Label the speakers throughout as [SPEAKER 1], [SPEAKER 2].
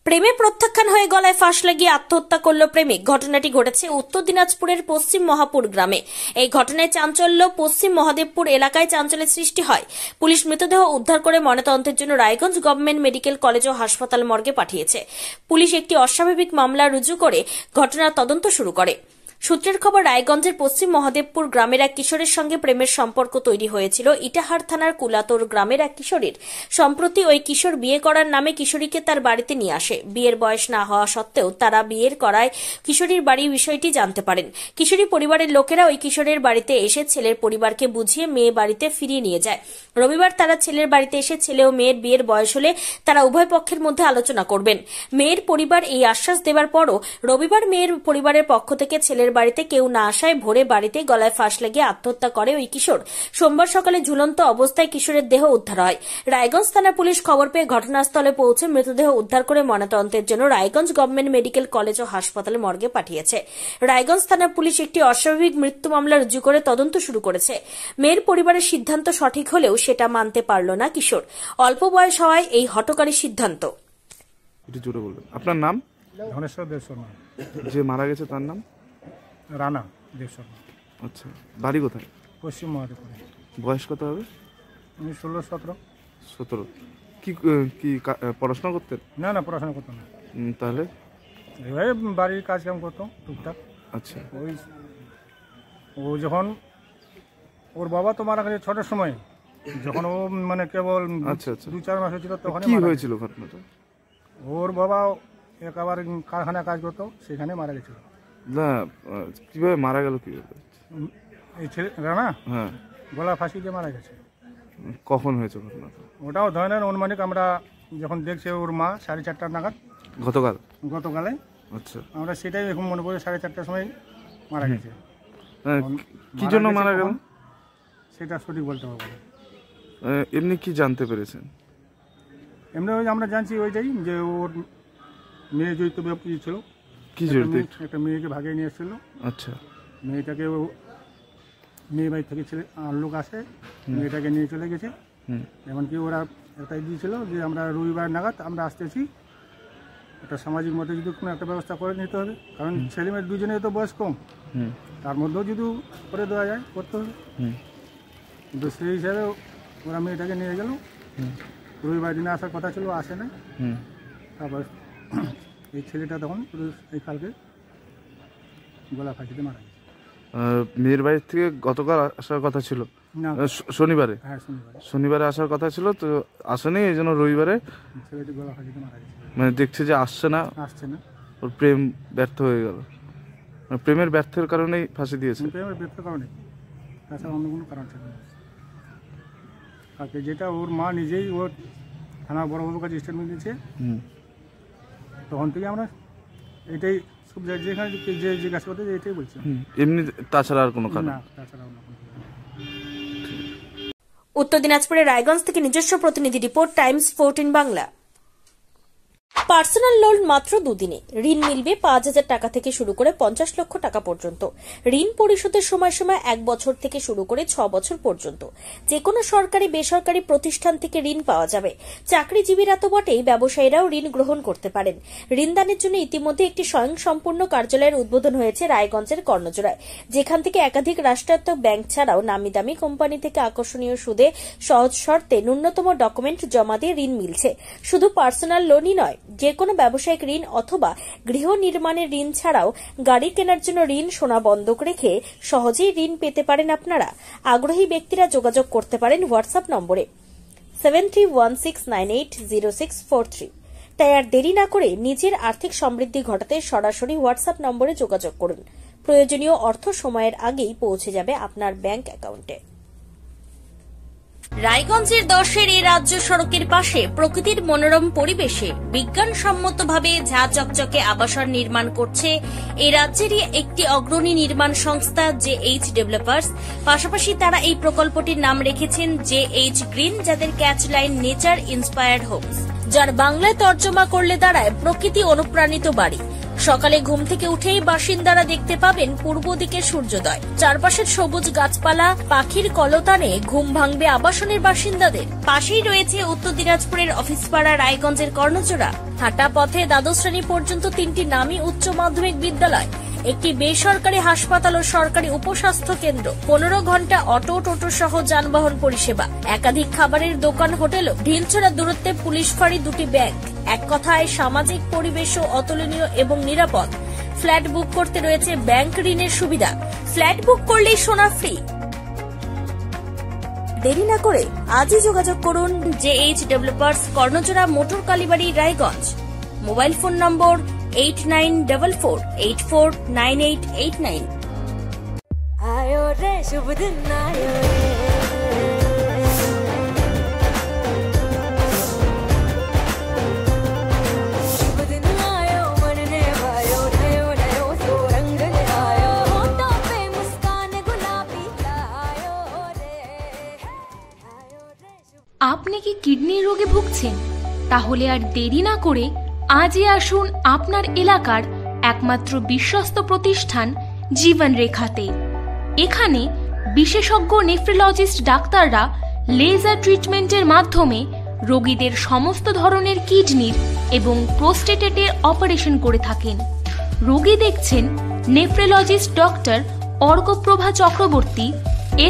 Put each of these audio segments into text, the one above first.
[SPEAKER 1] প্রেমে প্রত্যাখ্যান হয়ে গলায় ফাঁস লাগিয়ে আত্মহত্যা করল প্রেমিক। ঘটনাটি ঘটেছে উত্তর দিনাজপুরের পশ্চিম মহাপুর গ্রামে। এই ঘটনায় চাঞ্চল্য পশ্চিম মহাদেবপুর এলাকায় চাঞ্চল্যের সৃষ্টি হয়। পুলিশ মৃতদেহ উদ্ধার করে ময়নাতদন্তের জন্য রায়গঞ্জ গভর্নমেন্ট মেডিকেল কলেজ ও হাসপাতাল মর্গে পাঠিয়েছে। পুলিশ একটি অস্বাভাবিক মামলা রুজু করে ঘটনার তদন্ত শুরু করে। সূত্রের খবর, রায়গঞ্জের পশ্চিম মহাদেবপুর গ্রামের এক কিশোরের সঙ্গে প্রেমের সম্পর্ক তৈরি হয়েছিল ইটাহার থানার কুলাতোর গ্রামের এক কিশোরীর। সম্প্রতি ওই কিশোর বিয়ে করার নামে কিশোরীকে তার বাড়িতে নিয়ে আসে। বিয়ের বয়স না হওয়া সত্ত্বেও তারা বিয়ের করায় কিশোরীর বাড়ি বিষয়টি জানতে পারেন। কিশোরী পরিবারের লোকেরা ওই কিশোরের বাড়িতে এসে ছেলের পরিবারকে বুঝিয়ে মেয়ে বাড়িতে ফিরিয়ে নিয়ে যায়। রবিবার তারা ছেলের বাড়িতে এসে ছেলে ও মেয়ের বিয়ের বয়স হলে তারা উভয় পক্ষের মধ্যে আলোচনা করবেন। মেয়ের পরিবার এই আশ্বাস দেবার পরও রবিবার মেয়ের পরিবারের পক্ষ থেকে ছেলের বাড়িতে কেউ না আসায় ভোরে বাড়িতে গলায় ফাঁস লাগিয়ে আত্মহত্যা করে ওই কিশোর। সোমবার সকালে ঝুলন্ত অবস্থায় কিশোরের দেহ উদ্ধার হয়। রায়গঞ্জ থানার পুলিশ খবর পেয়ে ঘটনাস্থলে পৌঁছে মৃতদেহ উদ্ধার করে ময়নাতদন্তের জন্য রায়গঞ্জ গভর্নমেন্ট মেডিকেল কলেজ ও হাসপাতালে মর্গে পাঠিয়েছে। রায়গঞ্জ থানার পুলিশ একটি অস্বাভাবিক মৃত্যু মামলা রুজু করে তদন্ত শুরু করেছে। মেয়ের পরিবারের সিদ্ধান্ত সঠিক হলেও সেটা মানতে পারল না কিশোর। অল্প বয়স হওয়ায় এই হঠকারী সিদ্ধান্ত।
[SPEAKER 2] আপনার নাম?
[SPEAKER 3] ধনেশ্বর দেব শর্মা।
[SPEAKER 2] যে মারা গেছে তার নাম?
[SPEAKER 3] রানা দেব শর্মা।
[SPEAKER 2] আচ্ছা, বাড়ি কোথায়?
[SPEAKER 3] পশ্চিম মহাদেবপুরে।
[SPEAKER 2] বয়স কত হবে?
[SPEAKER 3] 16-17।
[SPEAKER 2] 17। কি কি পড়াশোনা করতেন?
[SPEAKER 3] না, পড়াশোনা করতো না।
[SPEAKER 2] তাহলে
[SPEAKER 3] এবারে বাড়ির কাজ কাম করতো টুকটাক।
[SPEAKER 2] আচ্ছা,
[SPEAKER 3] ও যখন ওর বাবা তো মারা গেছে ছোটোর সময়, যখন ও মানে কেবল 2-4 মাস হয়েছিল তখন
[SPEAKER 2] কি হয়েছিল ঘটনাটা?
[SPEAKER 3] ওর বাবা একেবারে কারখানায় কাজ করতো, সেখানে মারা গেছিল।
[SPEAKER 2] না, কিভাবে মারা গেল? কিভাবে
[SPEAKER 3] এই ছেলে রানা?
[SPEAKER 2] হ্যাঁ,
[SPEAKER 3] গলা ফাঁসি দিয়ে মারা গেছে।
[SPEAKER 2] কখন হয়েছে ঘটনাটা?
[SPEAKER 3] ওটাও ধরেন অনুমানিক আমরা যখন দেখছি ওর মা 4:30 নাগাদ গতকালে।
[SPEAKER 2] আচ্ছা,
[SPEAKER 3] আমরা সেটাই এখন মনে করি 4:30টার সময় মারা গেছে।
[SPEAKER 2] কি জন্য মারা গেল
[SPEAKER 3] সেটা সঠিক বলতে পারবো না।
[SPEAKER 2] এমনি কি জানতে পেরেছেন?
[SPEAKER 3] এমনি আমরা জানছি ওইটাই যে ওর মেয়ে জড়িত ছিল।
[SPEAKER 2] কি জড়িত?
[SPEAKER 3] একটা মেয়েকে ভাগিয়ে নিয়ে এসেছিল।
[SPEAKER 2] আচ্ছা,
[SPEAKER 3] মেয়েটাকে মেয়ে বাড়ি থেকে ছেলে লোক আসে, মেয়েটাকে নিয়ে চলে গেছে। এমনকি ওরা একটাই দিয়েছিল যে আমরা রবিবার নাগাদ আমরা আসতেছি, একটা সামাজিক মতে যদি কোনো একটা ব্যবস্থা করে নিতে হবে, কারণ ছেলে মেয়ে দুজনেই তো বয়স কম, তার মধ্যেও যদি করে দেওয়া যায় করতে হবে। কিন্তু সেই হিসাবে ওরা মেয়েটাকে নিয়ে গেল। রবিবার দিনে আসার কথা ছিল, আসে না। তারপর এই ছেলেটা তখন এই কালকে গলা ফাঁসিতে মারা গেছে।
[SPEAKER 2] মেয়ের বাড়ি থেকে গতকাল আসার কথা ছিল, শনিবারে।
[SPEAKER 3] হ্যাঁ,
[SPEAKER 2] শনিবারে আসার কথা ছিল, তো আসেনি, এই জন্য রবিবারে
[SPEAKER 3] ছেলেটি গলা ফাঁসিতে মারা গেছে।
[SPEAKER 2] মানে দেখছে যে আসছে না, ওর প্রেম ব্যর্থ হয়ে গেল। প্রেমের ব্যর্থের কারণেই ফাঁসি দিয়েছে।
[SPEAKER 3] প্রেমের ব্যর্থের কারণে, তাছাড়া অন্য কোনো কারণ ছিল না। যেটা ওর মা নিজেই ওর থানা বড়বাবুর কাছে স্টেটমেন্ট দিয়েছে, তখন থেকে আমরা এটাই সব যেখানে যে জিজ্ঞাসা করতে এটাই বলছি।
[SPEAKER 2] এমনি তাছাড়া আর কোনো কারণ না?
[SPEAKER 3] তাছাড়া অন্য কোনো কারণ।
[SPEAKER 1] উত্তর দিনাজপুরের রায়গঞ্জ থেকে নিজস্ব প্রতিনিধি report, Times 14 Bangla. Personal loan মাত্র 2 দিনে ঋণ মিলবে 5,000 টাকা থেকে শুরু করে 50 লক্ষ টাকা পর্যন্ত। ঋণ পরিশোধের সময়সীমা 1 বছর থেকে শুরু করে 6 বছর পর্যন্ত। যে কোনো সরকারি বেসরকারি প্রতিষ্ঠান থেকে ঋণ পাওয়া যাবে। চাকরিজীবীরা তো বটেই, ব্যবসায়ীরাও ঋণ গ্রহণ করতে পারেন। ঋণদানের জন্য ইতিমধ্যে একটি স্বয়ংসম্পূর্ণ কার্যালয়ের উদ্বোধন হয়েছে রায়গঞ্জের কর্ণজোড়ায়, যেখান থেকে একাধিক রাষ্ট্রায়ত্ত ব্যাংক ছাড়াও নামি দামি কোম্পানি থেকে আকর্ষণীয় সুদে সহজ শর্তে ন্যূনতম ডকুমেন্ট জমা দিয়ে ঋণ মিলছে। শুধু পার্সোনাল লোনই নয়, যে কোনো ব্যবসায়িক ঋণ অথবা গৃহ নির্মাণের ঋণ ছাড়াও গাড়ি কেনার জন্য ঋণ, সোনা বন্ধক রেখে সহজেই ঋণ পেতে পারেন আপনারা। আগ্রহী ব্যক্তিরা যোগাযোগ করতে পারেন হোয়াটসঅ্যাপ নম্বরে 7316980643। তাই আর দেরি না করে নিজের আর্থিক সমৃদ্ধি ঘটাতে সরাসরি হোয়াটসঅ্যাপ নম্বরে যোগাযোগ করুন। প্রয়োজনীয় অর্থ সময়ের আগেই পৌঁছে যাবে আপনার ব্যাংক অ্যাকাউন্টে। রায়গঞ্জের 10-এর এই রাজ্য সড়কের পাশে প্রকৃতির মনোরম পরিবেশে বিজ্ঞানসম্মতভাবে ঝাঁ চকচকে আবাসন নির্মাণ করছে এই রাজ্যেরই একটি অগ্রণী নির্মাণ সংস্থা JH ডেভেলপার্স। পাশাপাশি তারা এই প্রকল্পটির নাম রেখেছেন JH গ্রিন, যাদের catch line nature inspired homes, যার বাংলায় তর্জমা করলে দাঁড়ায় প্রকৃতি অনুপ্রাণিত বাড়ি। সকালে ঘুম থেকে উঠেই বাসিন্দারা দেখতে পাবেন পূর্ব দিকে সূর্যোদয়। চারপাশের সবুজ গাছপালা, পাখির কলতানে ঘুম ভাঙবে আবাসনের বাসিন্দাদের। পাশেই রয়েছে উত্তর দিনাজপুরের অফিসপাড়া রায়গঞ্জের কর্ণজোড়া। হাঁটা পথে দ্বাদশ শ্রেণী পর্যন্ত 3টি নামী উচ্চ মাধ্যমিক বিদ্যালয়, একটি বেসরকারি হাসপাতাল ও সরকারি উপস্বাস্থ্য কেন্দ্র, 15 ঘন্টা অটো, টোটো সহ যানবাহন পরিষেবা, একাধিক খাবারের দোকান, হোটেল, ঢিলছড়া দূরত্বে পুলিশ ফাঁড়ি, 2টি ব্যাংক। এক কথায় সামাজিক পরিবেশও অতুলনীয় এবং নিরাপদ। ফ্ল্যাট বুক করতে রয়েছে ব্যাংক ঋণের সুবিধা। ফ্ল্যাট বুক করলেই সোনা ফ্রি। দেরি না করে আজই যোগাযোগ করুন JH developers, Karnajora, motor Kalibari, Raiganj. Mobile phone number 8944849889।
[SPEAKER 4] आयो रे शुभ दिन आयो रे, शुभ दिन आयो मन ने भायो, नयो नयो तो रंग ले आयो, होठों पे मुस्कान गुलाबी आयो रे, आयो रे शुभ।
[SPEAKER 5] আপনি কি কিডনির রোগে ভুগছেন? তাহলে আর দেরি না করে আজই আসুন আপনার এলাকার একমাত্র বিশ্বস্ত প্রতিষ্ঠান জীবন রেখাতে। এখানে বিশেষজ্ঞ নেফ্রোলজিস্ট ডাক্তাররা লেজার ট্রিটমেন্টের মাধ্যমে রোগীদের সমস্ত ধরনের কিডনির এবং প্রোস্টেটের অপারেশন করে থাকেন। রোগী দেখছেন nephrologist doctor Arkaprava Chakraborty,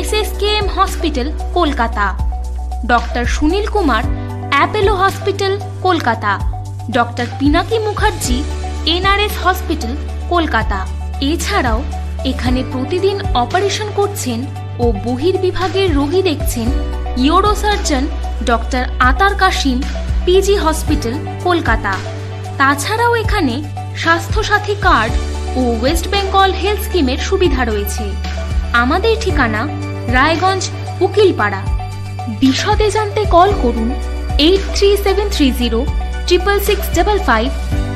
[SPEAKER 5] SSKM hospital, Kolkata. Doctor Sunil Kumar, Apollo hospital, Kolkata. Doctor Pinaki Mukherjee, NRS hospital, Kolkata. এছাড়াও এখানে প্রতিদিন অপারেশন করছেন ও বহির্বিভাগের রোগী দেখছেন ইউরোসার্জন ডক্টর আতার কাশিম, PG হসপিটাল, কলকাতা। তাছাড়াও এখানে স্বাস্থ্যসাথী কার্ড ও ওয়েস্ট বেঙ্গল হেলথ স্কিমের সুবিধা রয়েছে। আমাদের ঠিকানা রায়গঞ্জ, উকিলপাড়া। বিশদে জানতে কল করুন 8373066655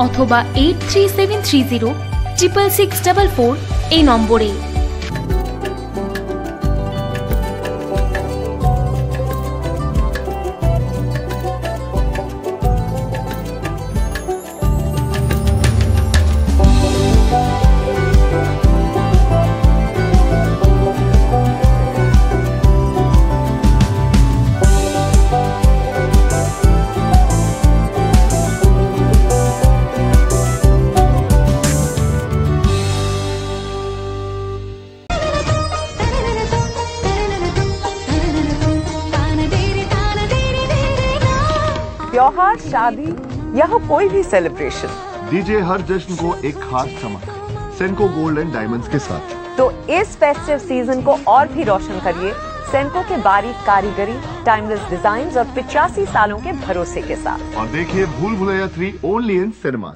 [SPEAKER 5] অথবা 8373066644 এই নম্বরে।
[SPEAKER 6] त्योहार, शादी या हो कोई भी सेलिब्रेशन,
[SPEAKER 7] दीजिए हर जश्न को एक खास चमक सेंको गोल्ड एंड डायमंड्स के साथ।
[SPEAKER 6] तो इस फेस्टिव सीजन को और भी रोशन करिए सेंको के बारीक कारीगरी, टाइमलेस डिजाइन और 85 सालों के भरोसे के साथ।
[SPEAKER 7] और देखिए भूल भुलैया 3 ओनली इन सिनेमा।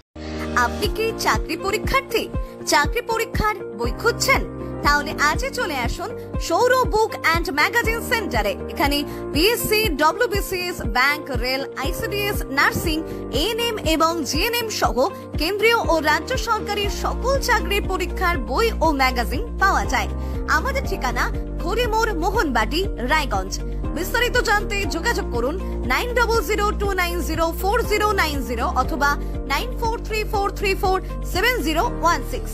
[SPEAKER 8] আপনি কি চাকরি পরীক্ষার্থী? চাকরি পরীক্ষার বই খুঁজছেন? তাহলে আজই চলে আসুন সৌর বুক অ্যান্ড ম্যাগাজিন সেন্টারে। এখানে BSc, WBCS, bank, rail, ICDS, nursing, ANM এবং GNM সহ কেন্দ্রীয় ও রাজ্য সরকারি সকল চাকরির পরীক্ষার বই ও ম্যাগাজিন পাওয়া যায়। আমাদের ঠিকানা ঘড়িমোড়, মোহনবাটি, রায়গঞ্জ। বিস্তারিত জানতে যোগাযোগ করুন 9002904090 অথবা 9434347016।